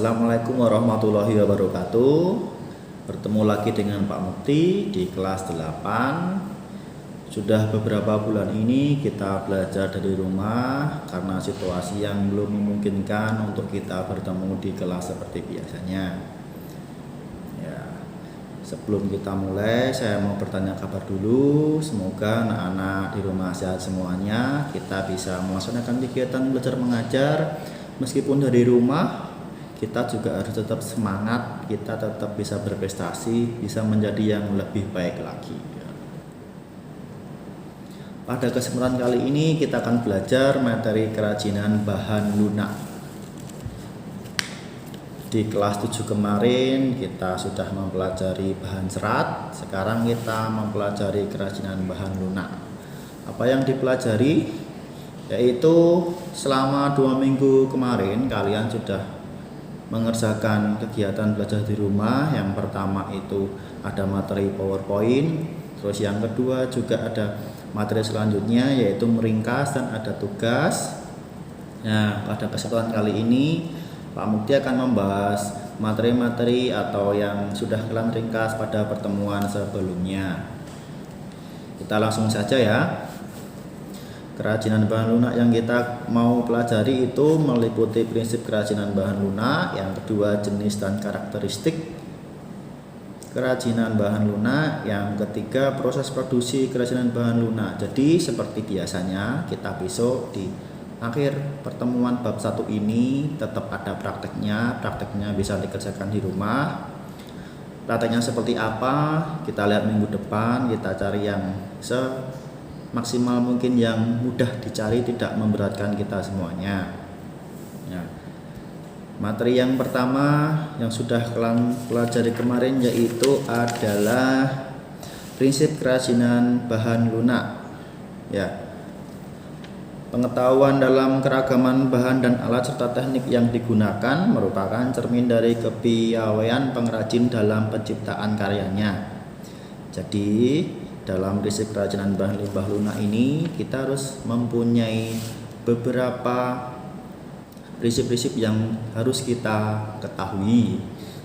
Assalamualaikum warahmatullahi wabarakatuh. Bertemu lagi dengan Pak Mukti di kelas 8. Sudah beberapa bulan ini kita belajar dari rumah karena situasi yang belum memungkinkan untuk kita bertemu di kelas seperti biasanya. Ya, sebelum kita mulai, saya mau bertanya kabar dulu. Semoga anak-anak di rumah sehat semuanya. Kita bisa melaksanakan kegiatan belajar mengajar meskipun dari rumah. Kita juga harus tetap semangat, kita tetap bisa berprestasi, bisa menjadi yang lebih baik lagi. Pada kesempatan kali ini kita akan belajar materi kerajinan bahan lunak. Di kelas 7 kemarin kita sudah mempelajari bahan serat, sekarang kita mempelajari kerajinan bahan lunak. Apa yang dipelajari? Yaitu selama 2 minggu kemarin kalian sudah mengerjakan kegiatan belajar di rumah. Yang pertama itu ada materi PowerPoint, terus yang kedua juga ada materi selanjutnya yaitu meringkas dan ada tugas. Nah, pada kesempatan kali ini Pak Mukti akan membahas materi-materi atau yang sudah kalian ringkas pada pertemuan sebelumnya. Kita langsung saja ya. Kerajinan bahan lunak yang kita mau pelajari itu meliputi prinsip kerajinan bahan lunak, yang kedua jenis dan karakteristik kerajinan bahan lunak, yang ketiga proses produksi kerajinan bahan lunak. Jadi seperti biasanya kita besok di akhir pertemuan bab 1 ini tetap ada prakteknya bisa dikerjakan di rumah. Prakteknya seperti apa kita lihat minggu depan, kita cari yang maksimal mungkin yang mudah dicari, tidak memberatkan kita semuanya ya. Materi yang pertama yang sudah kalian pelajari kemarin yaitu adalah prinsip kerajinan bahan lunak ya. Pengetahuan dalam keragaman bahan dan alat serta teknik yang digunakan merupakan cermin dari kepiawaian pengrajin dalam penciptaan karyanya. Jadi dalam prinsip kerajinan bahan limbah lunak ini kita harus mempunyai beberapa prinsip-prinsip yang harus kita ketahui.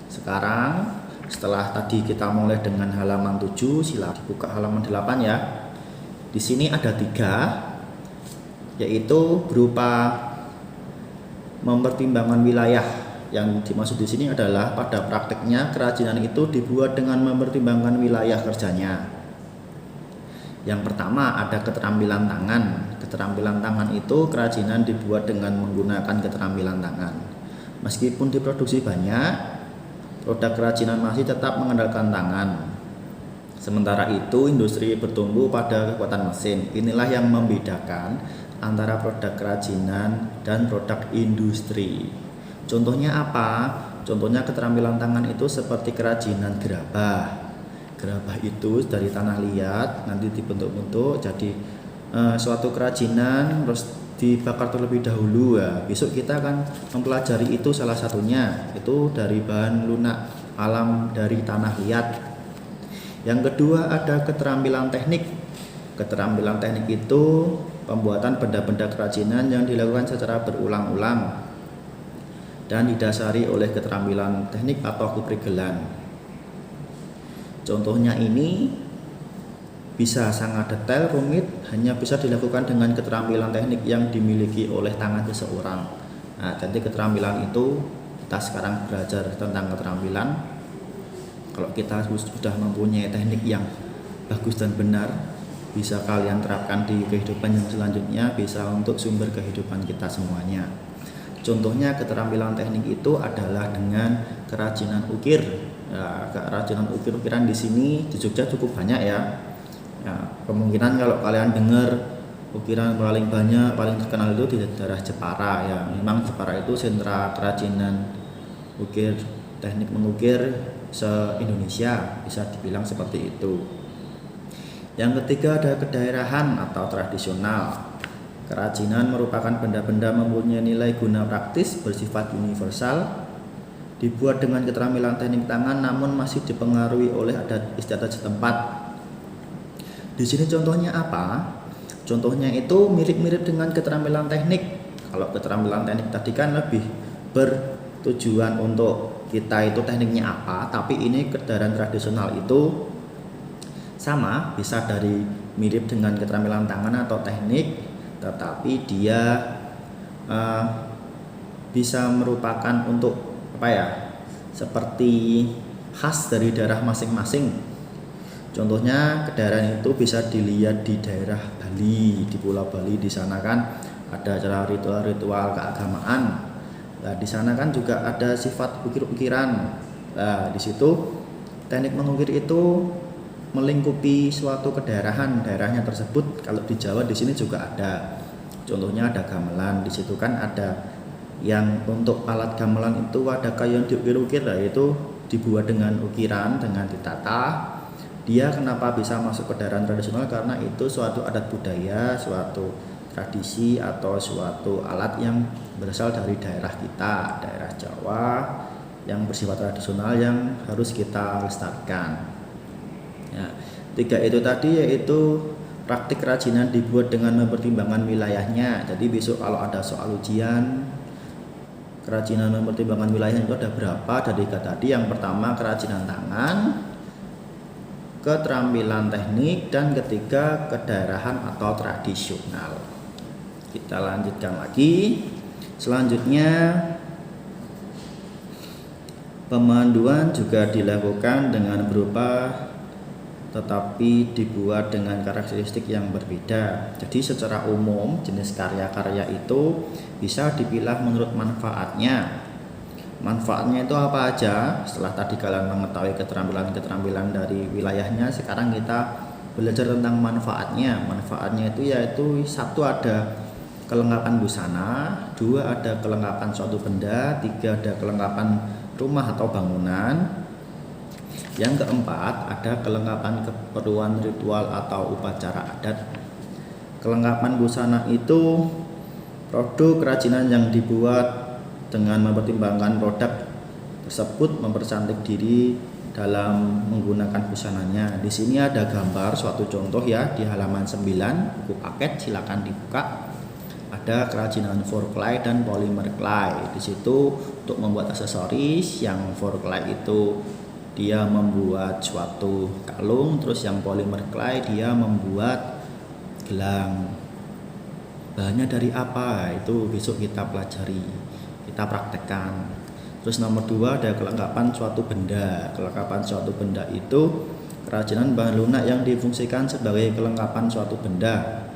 Sekarang setelah tadi kita mulai dengan halaman 7, silakan buka halaman 8 ya. Di sini ada 3, yaitu berupa mempertimbangkan wilayah. Yang dimaksud di sini adalah pada prakteknya kerajinan itu dibuat dengan mempertimbangkan wilayah kerjanya. Yang pertama ada keterampilan tangan. Keterampilan tangan itu kerajinan dibuat dengan menggunakan keterampilan tangan. Meskipun diproduksi banyak, produk kerajinan masih tetap mengandalkan tangan. Sementara itu industri bertumbuh pada kekuatan mesin. Inilah yang membedakan antara produk kerajinan dan produk industri. Contohnya apa? Contohnya keterampilan tangan itu seperti kerajinan gerabah. Gerabah itu dari tanah liat nanti dibentuk-bentuk jadi suatu kerajinan, terus dibakar terlebih dahulu ya. Besok kita akan mempelajari itu, salah satunya itu dari bahan lunak alam dari tanah liat. Yang kedua ada keterampilan teknik. Keterampilan teknik itu pembuatan benda-benda kerajinan yang dilakukan secara berulang-ulang dan didasari oleh keterampilan teknik atau keprigelan. Contohnya ini bisa sangat detail, rumit, hanya bisa dilakukan dengan keterampilan teknik yang dimiliki oleh tangan seseorang. Nah, jadi keterampilan itu kita sekarang belajar tentang keterampilan. Kalau kita sudah mempunyai teknik yang bagus dan benar, bisa kalian terapkan di kehidupan yang selanjutnya, bisa untuk sumber kehidupan kita semuanya. Contohnya keterampilan teknik itu adalah dengan kerajinan ukir. Ya, kerajinan ukir-ukiran di sini di Jogja cukup banyak ya. Ya, kemungkinan kalau kalian dengar ukiran paling banyak, paling terkenal itu di daerah Jepara ya. Memang Jepara itu sentra kerajinan ukir, teknik mengukir se-Indonesia, bisa dibilang seperti itu. Yang ketiga ada kedaerahan atau tradisional. Kerajinan merupakan benda-benda mempunyai nilai guna praktis bersifat universal, dibuat dengan keterampilan teknik tangan namun masih dipengaruhi oleh adat istiadat setempat. Di sini contohnya apa? Contohnya itu mirip-mirip dengan keterampilan teknik. Kalau keterampilan teknik tadi kan lebih tujuan untuk kita itu tekniknya apa, tapi ini kedaran tradisional itu sama, bisa dari mirip dengan keterampilan tangan atau teknik, tetapi dia bisa merupakan untuk apa ya, seperti khas dari daerah masing-masing. Contohnya kedaran itu bisa dilihat di daerah Bali, di Pulau Bali. Di sana kan ada acara ritual-ritual keagamaan. Nah, di sana kan juga ada sifat ukir-ukiran. Nah, di situ teknik mengukir itu melingkupi suatu kedaerahan, daerahnya tersebut. Kalau di Jawa di sini juga ada. Contohnya ada gamelan. Di situ kan ada yang untuk alat gamelan itu ada kayu yang diukir-ukir, yaitu dibuat dengan ukiran, dengan ditata. Dia kenapa bisa masuk ke daerah tradisional? Karena itu suatu adat budaya, suatu tradisi atau suatu alat yang berasal dari daerah kita, daerah Jawa, yang bersifat tradisional yang harus kita lestarikan. Ya, 3 itu tadi yaitu praktik kerajinan dibuat dengan mempertimbangkan wilayahnya. Jadi besok kalau ada soal ujian kerajinan mempertimbangkan wilayahnya itu ada berapa, dari 3 tadi. Yang pertama kerajinan tangan, keterampilan teknik, dan ketiga kedaerahan atau tradisional. Kita lanjutkan lagi. Selanjutnya pemanduan juga dilakukan dengan berupa tetapi dibuat dengan karakteristik yang berbeda. Jadi secara umum jenis karya-karya itu bisa dipilah menurut manfaatnya. Manfaatnya itu apa aja? Setelah tadi kalian mengetahui keterampilan-keterampilan dari wilayahnya, sekarang kita belajar tentang manfaatnya. Manfaatnya itu yaitu 1 ada kelengkapan busana, 2 ada kelengkapan suatu benda, 3 ada kelengkapan rumah atau bangunan. Yang keempat ada kelengkapan keperluan ritual atau upacara adat. Kelengkapan busana itu produk kerajinan yang dibuat dengan mempertimbangkan produk tersebut mempercantik diri dalam menggunakan busananya. Di sini ada gambar suatu contoh ya, di halaman 9 buku paket, silakan dibuka. Ada kerajinan four-ply dan polymer clay. Di situ untuk membuat aksesoris, yang four-ply itu dia membuat suatu kalung, terus yang polymer clay dia membuat gelang. Bahannya dari apa? Itu besok kita pelajari, kita praktekkan. Terus nomor 2 ada kelengkapan suatu benda. Kelengkapan suatu benda itu kerajinan bahan lunak yang difungsikan sebagai kelengkapan suatu benda.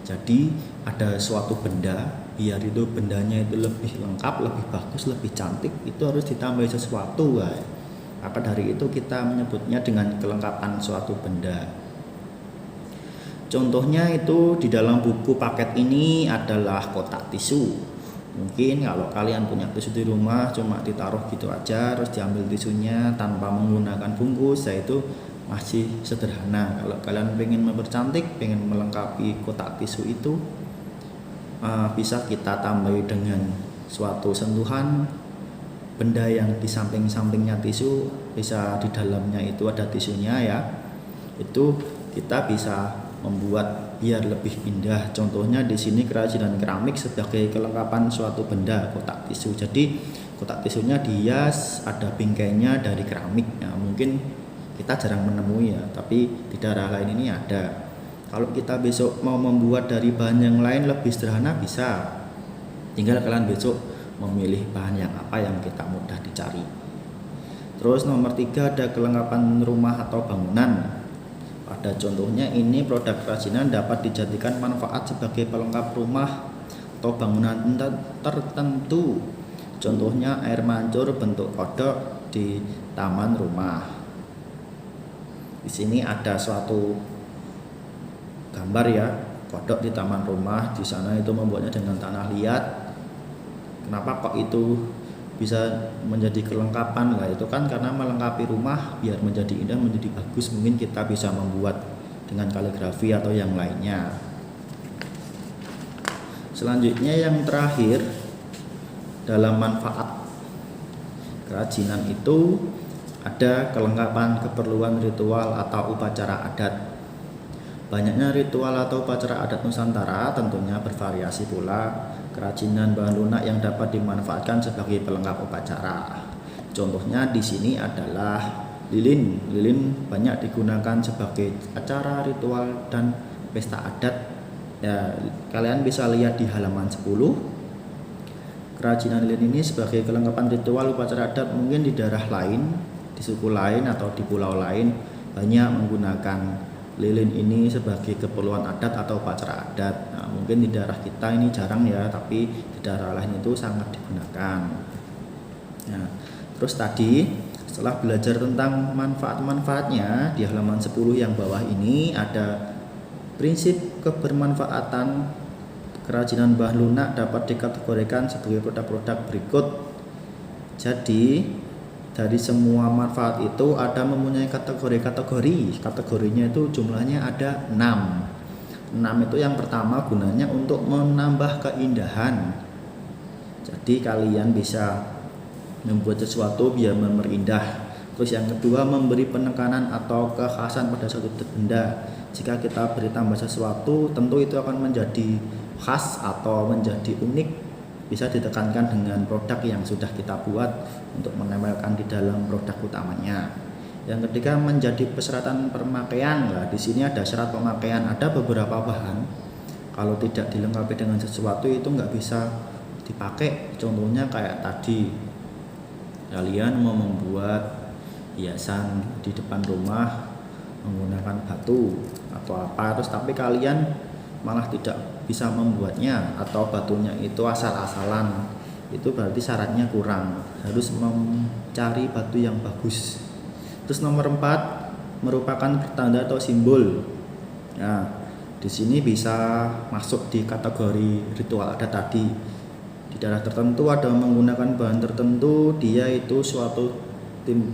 Jadi ada suatu benda, biar itu bendanya itu lebih lengkap, lebih bagus, lebih cantik, itu harus ditambah sesuatu, guys. Maka dari itu kita menyebutnya dengan kelengkapan suatu benda. Contohnya itu di dalam buku paket ini adalah kotak tisu. Mungkin kalau kalian punya tisu di rumah cuma ditaruh gitu aja, terus diambil tisunya tanpa menggunakan bungkus, yaitu masih sederhana. Kalau kalian pengen mempercantik, pengen melengkapi kotak tisu itu, bisa kita tambahi dengan suatu sentuhan benda yang di samping-sampingnya tisu, bisa di dalamnya itu ada tisunya ya. Itu kita bisa membuat biar lebih indah. Contohnya di sini kerajinan keramik sebagai kelengkapan suatu benda, kotak tisu. Jadi kotak tisunya dihias, ada bingkainya dari keramik. Nah, mungkin kita jarang menemui ya, tapi di daerah lain ini ada. Kalau kita besok mau membuat dari bahan yang lain lebih sederhana bisa. Tinggal kalian besok memilih bahan yang apa yang kita mudah dicari. Terus nomor 3 ada kelengkapan rumah atau bangunan. Pada contohnya ini produk kerajinan dapat dijadikan manfaat sebagai pelengkap rumah atau bangunan tertentu. Contohnya air mancur bentuk kodok di taman rumah. Di sini ada suatu gambar ya, kodok di taman rumah. Di sana itu membuatnya dengan tanah liat. Kenapa kok itu bisa menjadi kelengkapan? Lah itu kan karena melengkapi rumah biar menjadi indah, menjadi bagus. Mungkin kita bisa membuat dengan kaligrafi atau yang lainnya. Selanjutnya yang terakhir dalam manfaat kerajinan itu ada kelengkapan keperluan ritual atau upacara adat. Banyaknya ritual atau upacara adat Nusantara tentunya bervariasi pula. kerajinan bahan lunak yang dapat dimanfaatkan sebagai pelengkap upacara. Contohnya di sini adalah lilin. Lilin banyak digunakan sebagai acara ritual dan pesta adat. Ya, kalian bisa lihat di halaman 10. Kerajinan lilin ini sebagai kelengkapan ritual upacara adat, mungkin di daerah lain, di suku lain atau di pulau lain banyak menggunakan lilin ini sebagai keperluan adat atau upacara adat. Nah, mungkin di daerah kita ini jarang ya, tapi di daerah lain itu sangat digunakan. Nah, terus tadi setelah belajar tentang manfaat-manfaatnya, di halaman 10 yang bawah ini ada prinsip kebermanfaatan kerajinan bahan lunak dapat dikategorikan sebagai produk-produk berikut. Jadi dari semua manfaat itu ada mempunyai kategori-kategori. Kategorinya itu jumlahnya ada 6. 6 itu yang pertama gunanya untuk menambah keindahan. Jadi kalian bisa membuat sesuatu biar memperindah. Terus yang kedua memberi penekanan atau kekhasan pada suatu benda. Jika kita beri tambah sesuatu, tentu itu akan menjadi khas atau menjadi unik, bisa ditekankan dengan produk yang sudah kita buat untuk menempelkan di dalam produk utamanya. Yang ketiga menjadi persyaratan pemakaian. Nah, di sini ada syarat pemakaian, ada beberapa bahan kalau tidak dilengkapi dengan sesuatu itu nggak bisa dipakai. Contohnya kayak tadi, kalian mau membuat hiasan di depan rumah menggunakan batu atau apa, terus tapi kalian malah tidak bisa membuatnya atau batunya itu asal-asalan, itu berarti syaratnya kurang, harus mencari batu yang bagus. Terus nomor 4 merupakan pertanda atau simbol. Nah, di sini bisa masuk di kategori ritual adat tadi. Di daerah tertentu ada menggunakan bahan tertentu, dia itu suatu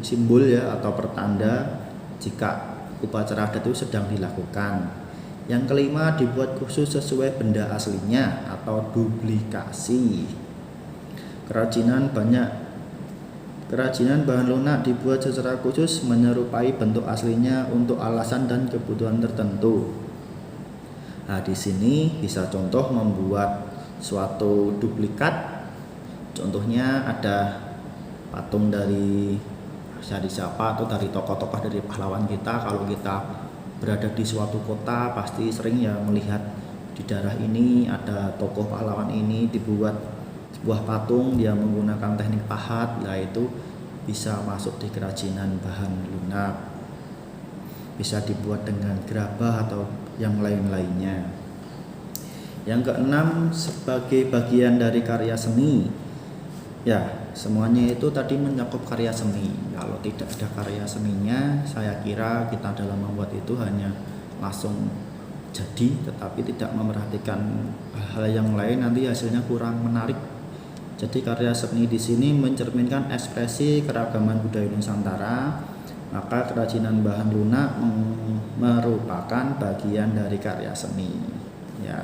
simbol ya atau pertanda jika upacara adat itu sedang dilakukan. Yang kelima dibuat khusus sesuai benda aslinya atau duplikasi. Kerajinan bahan lunak dibuat secara khusus menyerupai bentuk aslinya untuk alasan dan kebutuhan tertentu. Nah, di sini bisa contoh membuat suatu duplikat. Contohnya ada patung dari siapa atau dari tokoh-tokoh dari pahlawan kita. Kalau kita berada di suatu kota pasti sering ya melihat di daerah ini ada tokoh pahlawan ini, dibuat sebuah patung dia menggunakan teknik pahat. Nah, itu bisa masuk di kerajinan bahan lunak. Bisa dibuat dengan gerabah atau yang lain-lainnya. Yang keenam sebagai bagian dari karya seni. Ya, semuanya itu tadi mencakup karya seni. Kalau tidak ada karya seninya, saya kira kita dalam membuat itu hanya langsung jadi, tetapi tidak memerhatikan hal yang lain, nanti hasilnya kurang menarik. Jadi karya seni di sini mencerminkan ekspresi keragaman budaya Nusantara. Maka kerajinan bahan lunak merupakan bagian dari karya seni. Ya,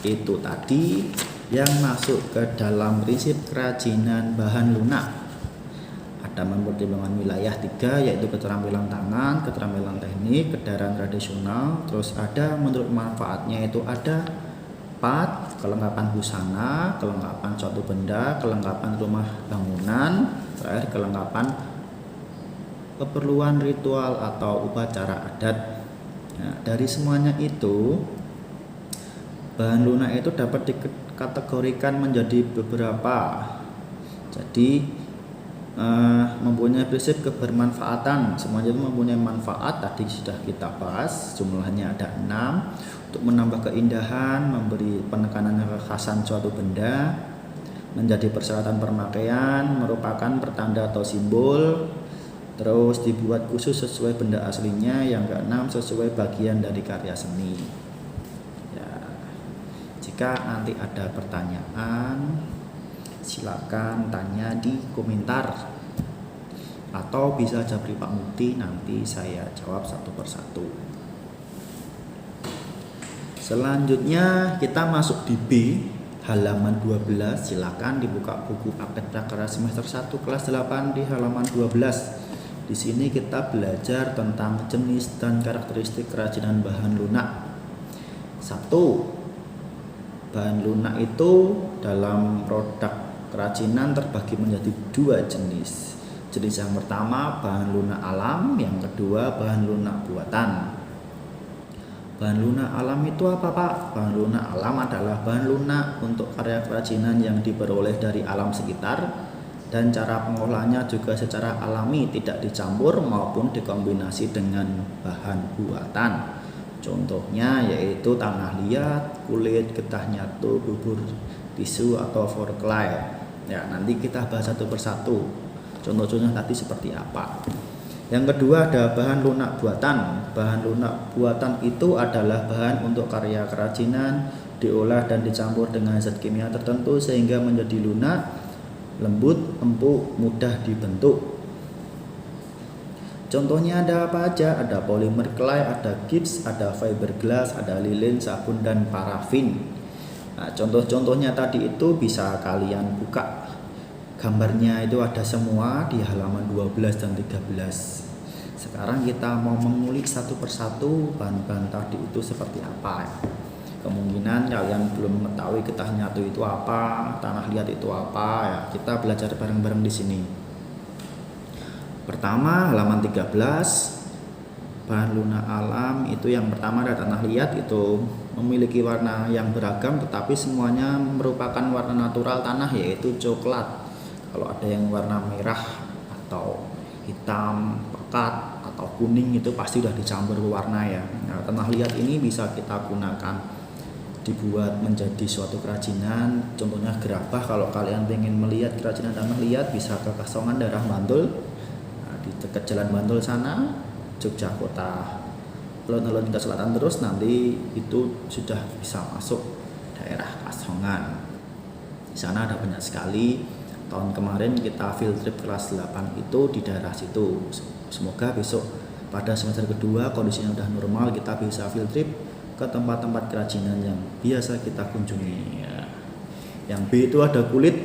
itu tadi yang masuk ke dalam prinsip kerajinan bahan lunak. Ada mempertimbangkan wilayah 3, yaitu keterampilan tangan, keterampilan teknik, kedaerahan tradisional. Terus ada menurut manfaatnya itu ada 4, kelengkapan busana, kelengkapan suatu benda, kelengkapan rumah bangunan, terakhir kelengkapan keperluan ritual atau upacara adat. Nah, dari semuanya itu bahan lunak itu dapat dikategorikan menjadi beberapa. Jadi mempunyai prinsip kebermanfaatan. Semuanya itu mempunyai manfaat, tadi sudah kita bahas, jumlahnya ada 6. Untuk menambah keindahan, memberi penekanan kekhasan suatu benda, menjadi persyaratan pemakaian, merupakan pertanda atau simbol, terus dibuat khusus sesuai benda aslinya. Yang keenam sesuai bagian dari karya seni. Jika nanti ada pertanyaan, silakan tanya di komentar atau bisa japri Pak Mukti, nanti saya jawab satu persatu. Selanjutnya kita masuk di B, halaman 12. Silakan dibuka buku paket prakerja semester 1 kelas 8 di halaman 12. Di sini kita belajar tentang jenis dan karakteristik kerajinan bahan lunak. 1. Bahan lunak itu dalam produk kerajinan terbagi menjadi dua jenis. Jenis yang pertama bahan lunak alam, yang kedua bahan lunak buatan. Bahan lunak alam itu apa Pak? Bahan lunak alam adalah bahan lunak untuk karya kerajinan yang diperoleh dari alam sekitar, dan cara pengolahannya juga secara alami, tidak dicampur maupun dikombinasi dengan bahan buatan. Contohnya yaitu tanah liat, kulit, getah nyatu, bubur tisu atau forklay. Ya, nanti kita bahas satu persatu. Contoh-contohnya tadi seperti apa. Yang kedua ada bahan lunak buatan. Bahan lunak buatan itu adalah bahan untuk karya kerajinan, diolah dan dicampur dengan zat kimia tertentu sehingga menjadi lunak, lembut, empuk, mudah dibentuk. Contohnya ada apa aja? Ada polimer clay, ada gips, ada fiberglass, ada lilin, sabun, dan parafin. Nah, contoh-contohnya tadi itu bisa kalian buka. Gambarnya itu ada semua di halaman 12 dan 13. Sekarang kita mau mengulik satu persatu bahan-bahan tadi itu seperti apa. Kemungkinan kalian belum mengetahui getah nyatu itu apa, tanah liat itu apa ya. Kita belajar bareng-bareng di sini. Pertama halaman 13, bahan lunak alam itu yang pertama ada tanah liat, itu memiliki warna yang beragam tetapi semuanya merupakan warna natural tanah yaitu coklat. Kalau ada yang warna merah atau hitam, pekat atau kuning itu pasti sudah dicampur warna ya. Nah, tanah liat ini bisa kita gunakan dibuat menjadi suatu kerajinan. Contohnya gerabah, kalau kalian ingin melihat kerajinan tanah liat bisa ke Kasongan daerah Bantul. Di dekat Jalan Bantul sana, Yogyakarta, alun-alun ke selatan terus nanti itu sudah bisa masuk daerah Kasongan. Di sana ada banyak sekali. Tahun kemarin kita field trip kelas 8 itu di daerah situ. Semoga besok pada semester kedua kondisinya udah normal, kita bisa field trip ke tempat-tempat kerajinan yang biasa kita kunjungi ya. Yang B itu ada kulit.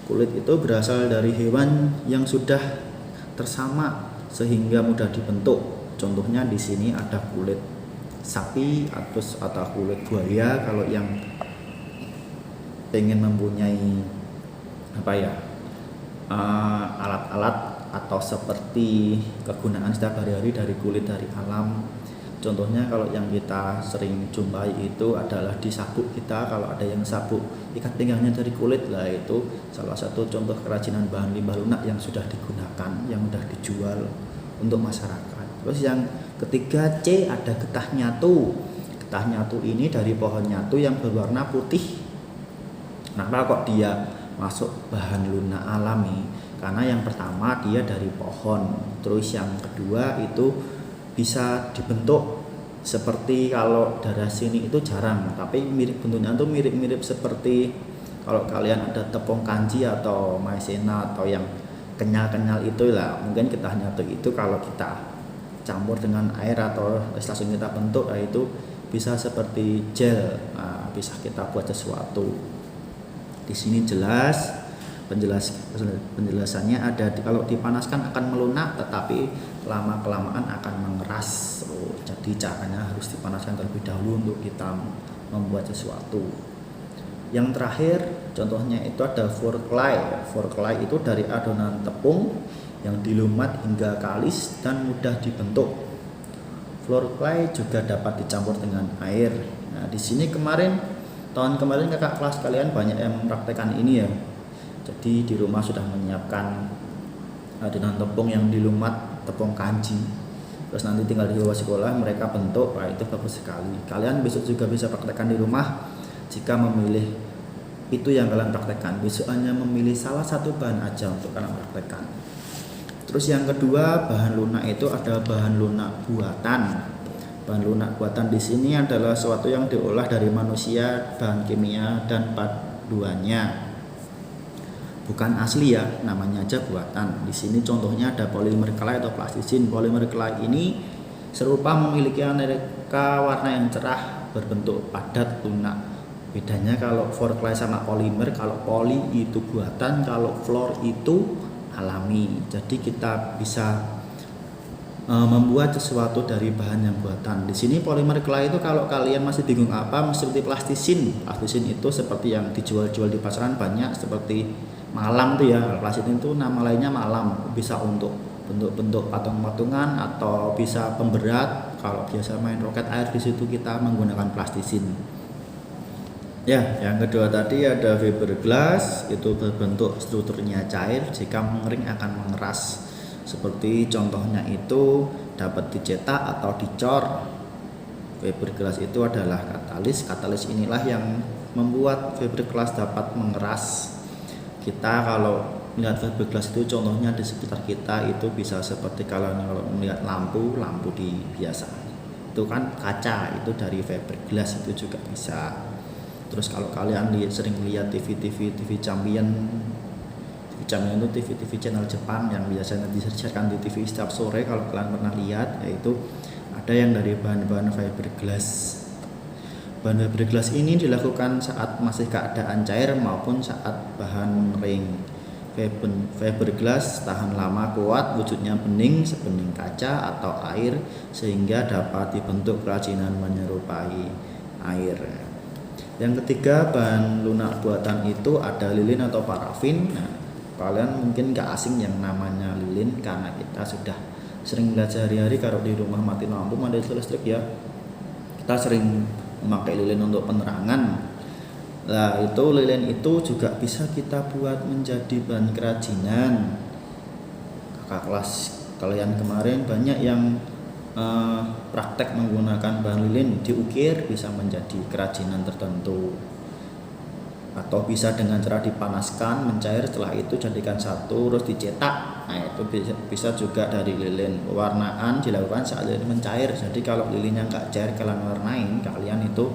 Kulit itu berasal dari hewan yang sudah tersamak sehingga mudah dibentuk. Contohnya di sini ada kulit sapi atau kulit buaya. Kalau yang pengen mempunyai alat-alat atau seperti kegunaan setiap hari-hari dari kulit dari alam. Contohnya kalau yang kita sering jumpai itu adalah di sabuk kita. Kalau ada yang sabuk ikat pinggangnya dari kulit lah, itu salah satu contoh kerajinan bahan limbah lunak yang sudah digunakan, yang sudah dijual untuk masyarakat. Terus yang ketiga C ada getah nyatu. Getah nyatu ini dari pohon nyatu yang berwarna putih. Kenapa kok dia masuk bahan lunak alami? Karena yang pertama dia dari pohon. Terus yang kedua itu bisa dibentuk seperti, kalau daerah sini itu jarang, tapi bentuknya itu mirip-mirip seperti kalau kalian ada tepung kanji atau maizena atau yang kenyal-kenyal itu lah. Mungkin getah nyatu itu kalau kita campur dengan air atau langsung kita bentuk, itu bisa seperti gel. Nah, bisa kita buat sesuatu. Di sini jelas penjelasannya ada, kalau dipanaskan akan melunak tetapi lama-kelamaan akan mengeras. Jadi caranya harus dipanaskan terlebih dahulu untuk kita membuat sesuatu. Yang terakhir contohnya itu ada forklay. Forklay itu dari adonan tepung yang dilumat hingga kalis dan mudah dibentuk. Forklay juga dapat dicampur dengan air. Nah, di sini tahun kemarin kakak kelas kalian banyak yang mempraktekkan ini ya. Jadi di rumah sudah menyiapkan adonan tepung yang dilumat tepung kanji. Terus nanti tinggal di bawah sekolah mereka bentuk. Nah, itu bagus sekali. Kalian besok juga bisa praktekkan di rumah. Jika memilih itu yang kalian praktekkan, besok hanya memilih salah satu bahan aja untuk kalian praktekkan. Terus yang kedua bahan lunak itu ada bahan lunak buatan. Bahan lunak buatan di sini adalah sesuatu yang diolah dari manusia, bahan kimia dan paduannya. Bukan asli ya, namanya aja buatan. Di sini contohnya ada polimer clay atau plastisin. Polimer clay ini serupa, memiliki aneka warna yang cerah, berbentuk padat, lunak. Bedanya kalau forklay sama polimer, kalau poli itu buatan, kalau floor itu alami. Jadi kita bisa membuat sesuatu dari bahan yang buatan. Di sini polimer clay itu kalau kalian masih bingung apa, seperti plastisin. Plastisin itu seperti yang dijual-jual di pasaran banyak, seperti malam tuh ya. Plastisin itu nama lainnya malam, bisa untuk bentuk-bentuk patung-patungan atau bisa pemberat. Kalau biasa main roket air di situ kita menggunakan plastisin. Ya, yang kedua tadi ada fiberglass, itu berbentuk strukturnya cair, jika mengering akan mengeras. Seperti contohnya itu dapat dicetak atau dicor. Fiberglass itu adalah katalis. Katalis inilah yang membuat fiberglass dapat mengeras. Kita kalau melihat fiberglass itu contohnya di sekitar kita itu bisa seperti kalau melihat lampu di biasa. Itu kan kaca, itu dari fiberglass itu juga bisa. Terus kalau kalian sering lihat TV Champion itu TV channel Jepang yang biasanya disajikan di TV setiap sore, kalau kalian pernah lihat, yaitu ada yang dari bahan-bahan fiberglass. Bahan fiberglass ini dilakukan saat masih keadaan cair maupun saat bahan ring. Fiberglass tahan lama, kuat, wujudnya bening sebening kaca atau air sehingga dapat dibentuk kerajinan menyerupai air. Yang ketiga, bahan lunak buatan itu ada lilin atau parafin. Nah, kalian mungkin gak asing yang namanya lilin karena kita sudah sering belajar sehari-hari. Kalau di rumah mati lampu, mati listrik ya, kita sering memakai lilin untuk penerangan. Nah, itu lilin itu juga bisa kita buat menjadi bahan kerajinan. Kakak kelas kalian kemarin banyak yang praktek menggunakan bahan lilin diukir, bisa menjadi kerajinan tertentu, atau bisa dengan cara dipanaskan mencair, setelah itu jadikan satu terus dicetak. Nah, itu bisa juga dari lilin. Pewarnaan dilakukan saat lilin mencair. Jadi kalau lilinnya nggak cair kalian warnain, kalian itu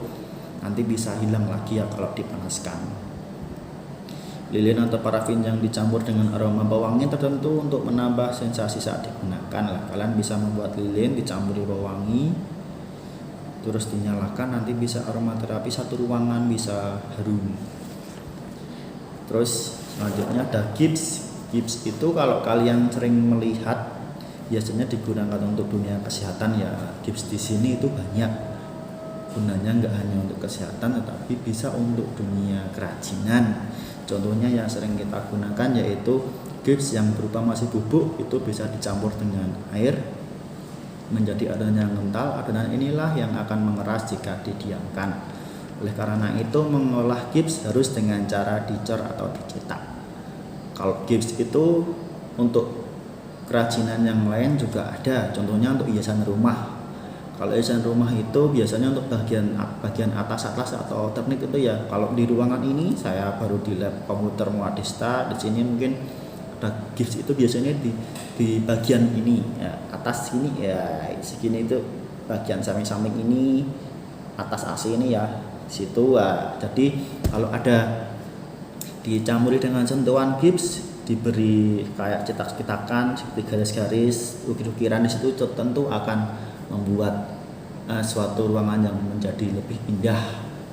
nanti bisa hilang lagi ya kalau dipanaskan. Lilin atau parafin yang dicampur dengan aroma pewangi tertentu untuk menambah sensasi saat digunakan lah. Kalian bisa membuat lilin dicampuri pewangi terus dinyalakan, nanti bisa aromaterapi satu ruangan, bisa harum. Terus selanjutnya ada gips. Gips itu kalau kalian sering melihat biasanya digunakan untuk dunia kesehatan ya. Gips di sini itu banyak gunanya, nggak hanya untuk kesehatan tetapi bisa untuk dunia kerajinan. Contohnya yang sering kita gunakan yaitu gips yang berupa masih bubuk, itu bisa dicampur dengan air menjadi adonan yang kental. Adonan inilah yang akan mengeras jika didiamkan. Oleh karena itu mengolah gips harus dengan cara dicor atau dicetak. Kalau gips itu untuk kerajinan yang lain juga ada, contohnya untuk hiasan rumah. Kalau hiasan rumah itu biasanya untuk bagian atas atau teknik itu ya. Kalau di ruangan ini saya baru di lab komputer Muadista, di sini mungkin ada gips itu biasanya di bagian ini ya, atas sini ya, segini itu bagian samping ini, atas AC ini ya, di situ ya. Jadi kalau ada dicampuri dengan sentuhan gips, diberi kayak cetak-cetakan seperti garis-garis, ukir-ukiran di situ tentu akan membuat suatu ruangan yang menjadi lebih indah.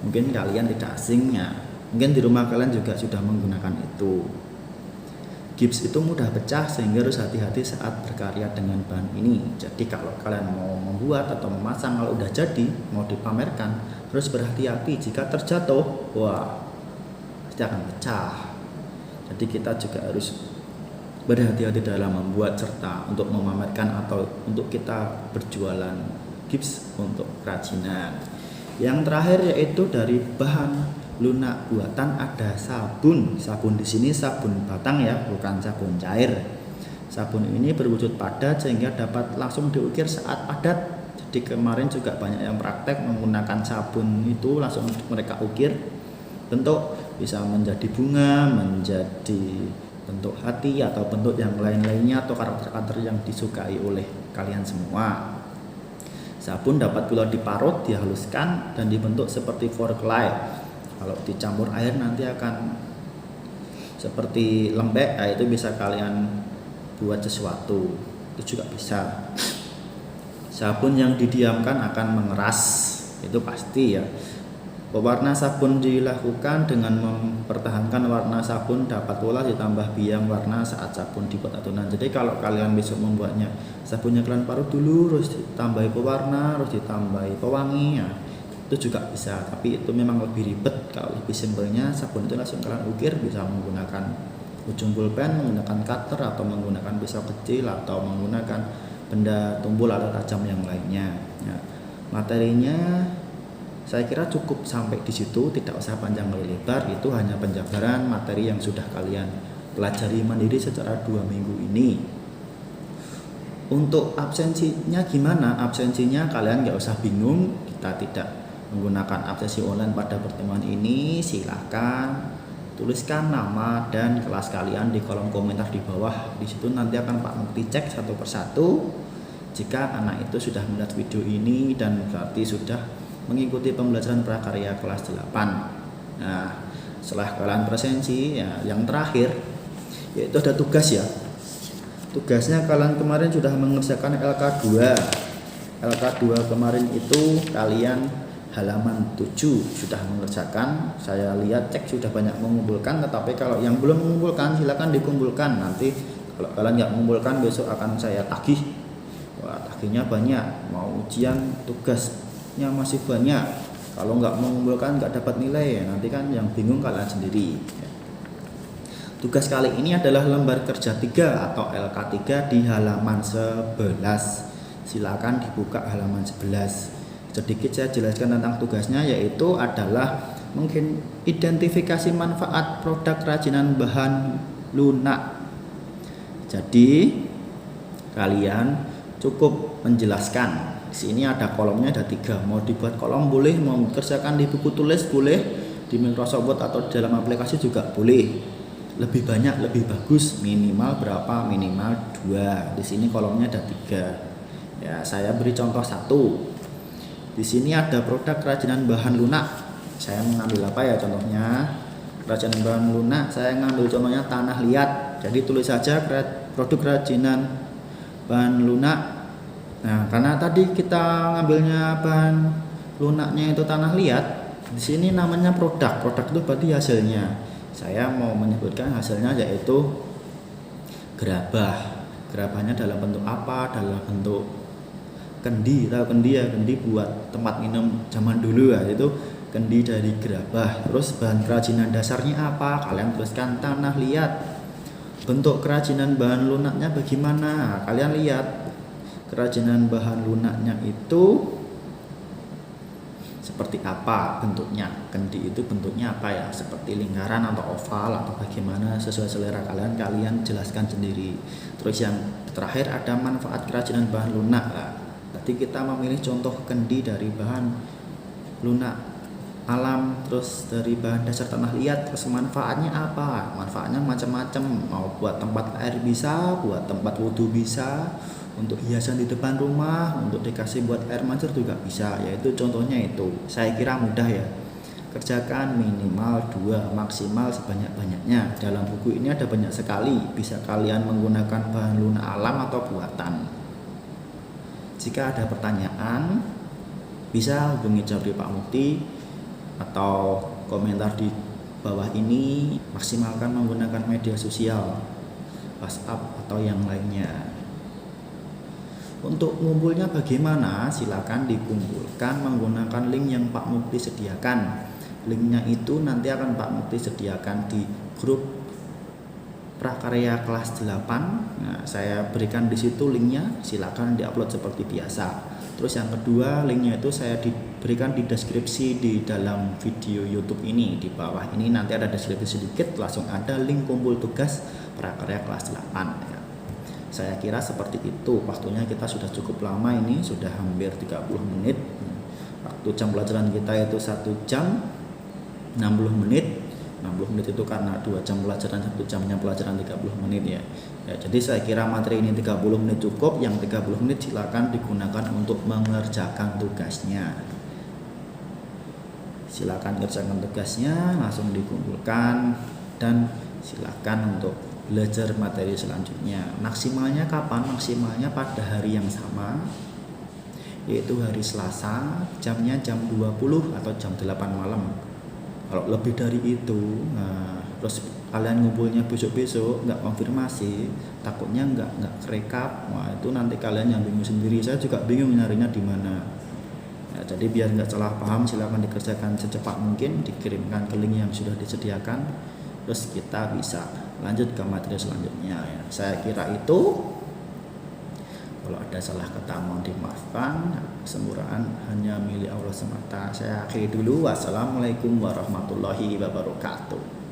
Mungkin kalian tidak asing ya, mungkin di rumah kalian juga sudah menggunakan itu. Gips itu mudah pecah sehingga harus hati-hati saat berkarya dengan bahan ini. Jadi kalau kalian mau membuat atau memasang, kalau udah jadi mau dipamerkan, harus berhati-hati, jika terjatuh wah pasti akan pecah. Jadi kita juga harus berhati-hati dalam membuat serta untuk memamerkan atau untuk kita berjualan gips untuk kerajinan. Yang terakhir yaitu dari bahan lunak buatan ada sabun. Sabun di sini sabun batang ya, bukan sabun cair. Sabun ini berwujud padat sehingga dapat langsung diukir saat padat. Jadi kemarin juga banyak yang praktek menggunakan sabun itu langsung mereka ukir. Bentuk bisa menjadi bunga, menjadi bentuk hati atau bentuk yang lain-lainnya atau karakter-karakter yang disukai oleh kalian semua. Sabun dapat pula diparut, dihaluskan dan dibentuk seperti forklay. Kalau dicampur air nanti akan seperti lembek, nah itu bisa kalian buat sesuatu, itu juga bisa. Sabun yang didiamkan akan mengeras, itu pasti ya. Pewarna sabun dilakukan dengan mempertahankan warna sabun, dapat pula ditambah biang warna saat sabun dibuat adonan. Jadi kalau kalian besok membuatnya, sabunnya kalian parut dulu, terus ditambahi pewarna, terus ditambahi pewangi, ya, itu juga bisa. Tapi itu memang lebih ribet. Kalau lebih simpelnya, sabun itu langsung kalian ukir, bisa menggunakan ujung pulpen, menggunakan cutter, atau menggunakan pisau kecil, atau menggunakan benda tumpul atau tajam yang lainnya. Ya, materinya saya kira cukup sampai di situ, tidak usah panjang lebar. Itu hanya penjabaran materi yang sudah kalian pelajari mandiri secara 2 minggu ini. Untuk absensinya gimana? Absensinya kalian nggak usah bingung, kita tidak menggunakan absensi online pada pertemuan ini. Silahkan tuliskan nama dan kelas kalian di kolom komentar di bawah. Di situ nanti akan Pak Mukti cek satu persatu. Jika anak itu sudah melihat video ini dan berarti sudah mengikuti pembelajaran prakarya kelas 8. Nah, setelah kalian presensi, ya, yang terakhir yaitu ada tugas ya. Tugasnya kalian kemarin sudah mengerjakan LK2. LK2 kemarin itu kalian halaman 7 sudah mengerjakan. Saya lihat cek sudah banyak mengumpulkan, tetapi kalau yang belum mengumpulkan silakan dikumpulkan. Nanti kalau kalian nggak mengumpulkan besok akan saya tagih. Wah, tagihnya banyak, mau ujian tugasnya masih banyak. Kalau nggak mengumpulkan nggak dapat nilai, ya nanti kan yang bingung kalian sendiri. Tugas kali ini adalah lembar kerja 3 atau LK3 di halaman 11. Silakan dibuka halaman 11. Sedikit saya jelaskan tentang tugasnya, yaitu adalah mungkin identifikasi manfaat produk kerajinan bahan lunak. Jadi kalian cukup menjelaskan. Di sini ada kolomnya, ada 3. Mau dibuat kolom boleh, mau kerjakan di buku tulis boleh, di Microsoft Word atau di dalam aplikasi juga boleh. Lebih banyak lebih bagus. Minimal berapa? Minimal 2. Di sini kolomnya ada 3. Ya, saya beri contoh 1. Di sini ada produk kerajinan bahan lunak. Saya mengambil apa ya contohnya? Kerajinan bahan lunak, saya ngambil contohnya tanah liat. Jadi tulis saja produk kerajinan bahan lunak. Nah, karena tadi kita ngambilnya bahan lunaknya itu tanah liat, di sini namanya produk. Produk itu berarti hasilnya. Saya mau menyebutkan hasilnya yaitu gerabah. Gerabahnya dalam bentuk apa? Dalam bentuk kendi. Tahu kendi ya? Kendi buat tempat minum zaman dulu ya, itu kendi dari gerabah. Terus bahan kerajinan dasarnya apa? Kalian tuliskan tanah liat. Bentuk kerajinan bahan lunaknya bagaimana? Kalian lihat kerajinan bahan lunaknya itu seperti apa bentuknya. Kendi itu bentuknya apa ya? Seperti lingkaran atau oval atau bagaimana, sesuai selera kalian, kalian jelaskan sendiri. Terus yang terakhir ada manfaat kerajinan bahan lunak. Tadi kita memilih contoh kendi dari bahan lunak alam, terus dari bahan dasar tanah liat. Terus manfaatnya apa? Manfaatnya macam-macam. Mau buat tempat air bisa, buat tempat wudhu bisa, untuk hiasan di depan rumah, untuk dikasih buat air mancur juga bisa. Yaitu contohnya itu. Saya kira mudah ya. Kerjakan minimal 2, maksimal sebanyak-banyaknya. Dalam buku ini ada banyak sekali. Bisa kalian menggunakan bahan lunak alam atau buatan. Jika ada pertanyaan, bisa hubungi Jabri Pak Mukti atau komentar di bawah ini. Maksimalkan menggunakan media sosial, WhatsApp atau yang lainnya. Untuk ngumpulnya bagaimana? Silakan dikumpulkan menggunakan link yang Pak Mukti sediakan. Linknya itu nanti akan Pak Mukti sediakan di grup prakarya kelas 8. Nah, saya berikan di situ linknya. Silakan diupload seperti biasa. Terus yang kedua, linknya itu saya diberikan di deskripsi di dalam video YouTube ini. Di bawah ini nanti ada deskripsi sedikit, langsung ada link kumpul tugas prakarya kelas 8 ya. Saya kira seperti itu. Waktunya kita sudah cukup lama ini, sudah hampir 30 menit. Waktu jam pelajaran kita itu 1 jam 60 menit. 60 menit itu karena 2 jam pelajaran, 1 jamnya pelajaran 30 menit ya. Jadi saya kira materi ini 30 menit cukup. Yang 30 menit silakan digunakan untuk mengerjakan tugasnya. Silakan kerjakan tugasnya, langsung dikumpulkan, dan silakan untuk belajar materi selanjutnya. Maksimalnya kapan? Maksimalnya pada hari yang sama. yaitu hari Selasa, jamnya jam 20 atau jam 8 malam. Kalau lebih dari itu, nah, terus kalian ngumpulnya besok-besok nggak konfirmasi, takutnya nggak kerekap, wah itu nanti kalian yang bingung sendiri. Saya juga bingung nyarinya di mana. Ya, jadi biar nggak salah paham, silakan dikerjakan secepat mungkin, dikirimkan ke link yang sudah disediakan, terus kita bisa lanjut ke materi selanjutnya. Ya, saya kira itu. Kalau ada salah kata mohon dimaafkan. Kesempurnaan hanya milik Allah semata. Saya akhiri dulu. Wassalamualaikum warahmatullahi wabarakatuh.